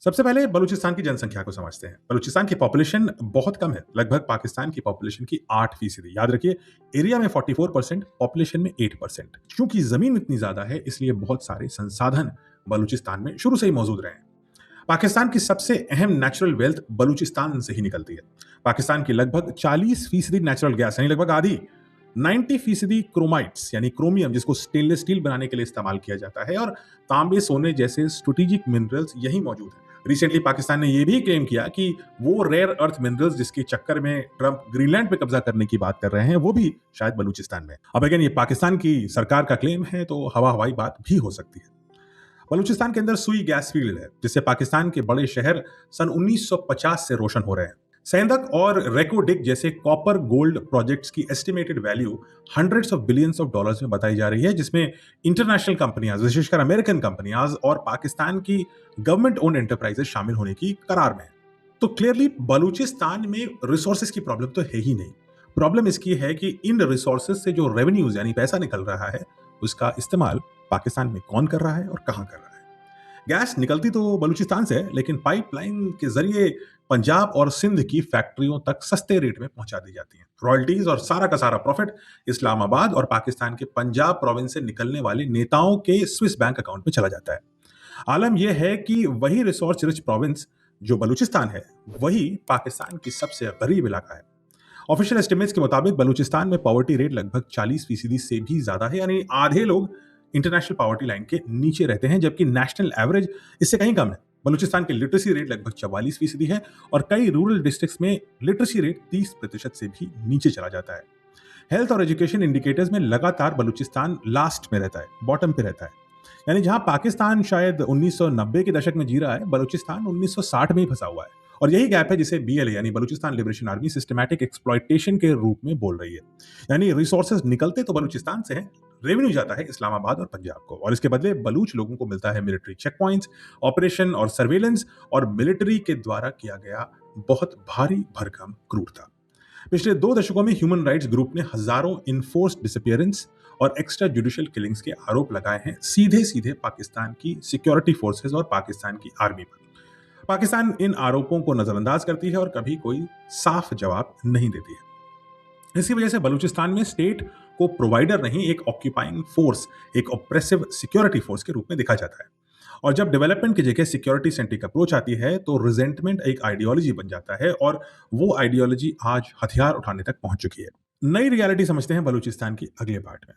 सबसे पहले बलूचिस्तान की जनसंख्या को समझते हैं। बलूचिस्तान की पॉपुलेशन बहुत कम है, लगभग पाकिस्तान की पॉपुलेशन की 8%। याद रखिए, एरिया में 44%, पॉपुलेशन में 8%। क्योंकि जमीन इतनी ज्यादा है, इसलिए बहुत सारे संसाधन बलूचिस्तान में शुरू से ही मौजूद रहे हैं। पाकिस्तान की सबसे अहम नेचुरल वेल्थ बलूचिस्तान से ही निकलती है। पाकिस्तान की लगभग 40% नेचुरल गैस यानी लगभग आधी, 90% क्रोमाइट्स यानी क्रोमियम जिसको स्टेनलेस स्टील बनाने के लिए इस्तेमाल किया जाता है, और तांबे सोने जैसे स्ट्रेटेजिक मिनरल्स यही मौजूद है। रिसेंटली पाकिस्तान ने यह भी क्लेम किया कि वो रेयर अर्थ मिनरल्स जिसके चक्कर में ट्रंप ग्रीनलैंड पे कब्जा करने की बात कर रहे हैं, वो भी शायद बलूचिस्तान में। अब अगेन ये पाकिस्तान की सरकार का क्लेम है, तो हवा हवाई बात भी हो सकती है। बलूचिस्तान के अंदर सुई गैस फील्ड है, जिससे पाकिस्तान के बड़े शहर सन 1950 से रोशन हो रहे हैं। सैंदक और रेकोडिक जैसे कॉपर गोल्ड प्रोजेक्ट्स की estimated value hundreds of billions of dollars में बताई जा रही है, जिसमें इंटरनेशनल कंपनियां, विशेषकर अमेरिकन कंपनियां और पाकिस्तान की गवर्नमेंट ओन्ड एंटरप्राइजेस शामिल होने की करार में है। तो क्लियरली बलूचिस्तान में रिसोर्सेज की प्रॉब्लम तो है ही नहीं। प्रॉब्लम इसकी है कि इन रिसोर्सेज से जो रेवेन्यूज यानी पैसा निकल रहा है, उसका इस्तेमाल पाकिस्तान में कौन कर रहा है और कहां कर रहा है। गैस निकलती तो बलूचिस्तान से है, लेकिन पाइपलाइन के जरिए पंजाब और सिंध की फैक्ट्रियों तक सस्ते रेट में पहुंचा दी जाती है। रॉयल्टीज और सारा का सारा प्रॉफिट इस्लामाबाद और पाकिस्तान के पंजाब प्रोविंस से निकलने वाले नेताओं के स्विस बैंक अकाउंट में चला जाता है। आलम यह है कि वही रिसोर्स रिच प्रोविंस जो बलूचिस्तान है, वही पाकिस्तान की सबसे गरीब इलाका है। ऑफिशियल एस्टिमेट्स के मुताबिक बलूचिस्तान में पॉवर्टी रेट लगभग 40% से भी ज्यादा है, यानी आधे लोग इंटरनेशनल पॉवर्टी लाइन के नीचे रहते हैं, जबकि नेशनल एवरेज इससे कहीं कम है। बलूचिस्तान की लिटरेसी रेट लगभग 44% है, और कई रूरल डिस्ट्रिक्ट्स में लिटरेसी रेट 30% से भी नीचे चला जाता है। हेल्थ और एजुकेशन इंडिकेटर्स में लगातार बलूचिस्तान लास्ट में रहता है, बॉटम पे रहता है। यानी जहां पाकिस्तान शायद 1990 के दशक में जी रहा है, बलूचिस्तान 1960 में ही फंसा हुआ है। और यही गैप है जिसे बीएलए यानी Balochistan liberation army systematic exploitation के रूप में बोल रही है। यानी रिसोर्सेज निकलते तो बलूचिस्तान से हैं, रेवेन्यू जाता है इस्लामाबाद और पंजाब को, और इसके बदले बलूच लोगों को मिलता है मिलिट्री चेक पॉइंट्स, ऑपरेशन और सर्वेलेंस, और मिलिट्री के द्वारा किया गया बहुत भारी भरकम क्रूरता। पिछले 2 दशकों में ह्यूमन राइट्स ग्रुप ने हजारों इन्फोर्स्ड डिसअपियरेंस और एक्स्ट्रा जुडिशियल किलिंग्स के आरोप लगाए हैं सीधे सीधे पाकिस्तान की सिक्योरिटी फोर्सेस और पाकिस्तान की आर्मी पर। पाकिस्तान इन आरोपों को नजरअंदाज करती है और कभी कोई साफ जवाब नहीं देती है। इसी वजह से बलूचिस्तान में स्टेट को प्रोवाइडर नहीं, एक ऑक्यूपाइंग फोर्स, एक ऑप्रेसिव सिक्योरिटी फोर्स के रूप में देखा जाता है। और जब डेवलपमेंट की जगह सिक्योरिटी सेंट्रिक अप्रोच आती है, तो रिजेंटमेंट एक आइडियोलॉजी बन जाता है, और वो आइडियोलॉजी आज हथियार उठाने तक पहुंच चुकी है। नई रियलिटी समझते हैं बलूचिस्तान की अगले पार्ट में।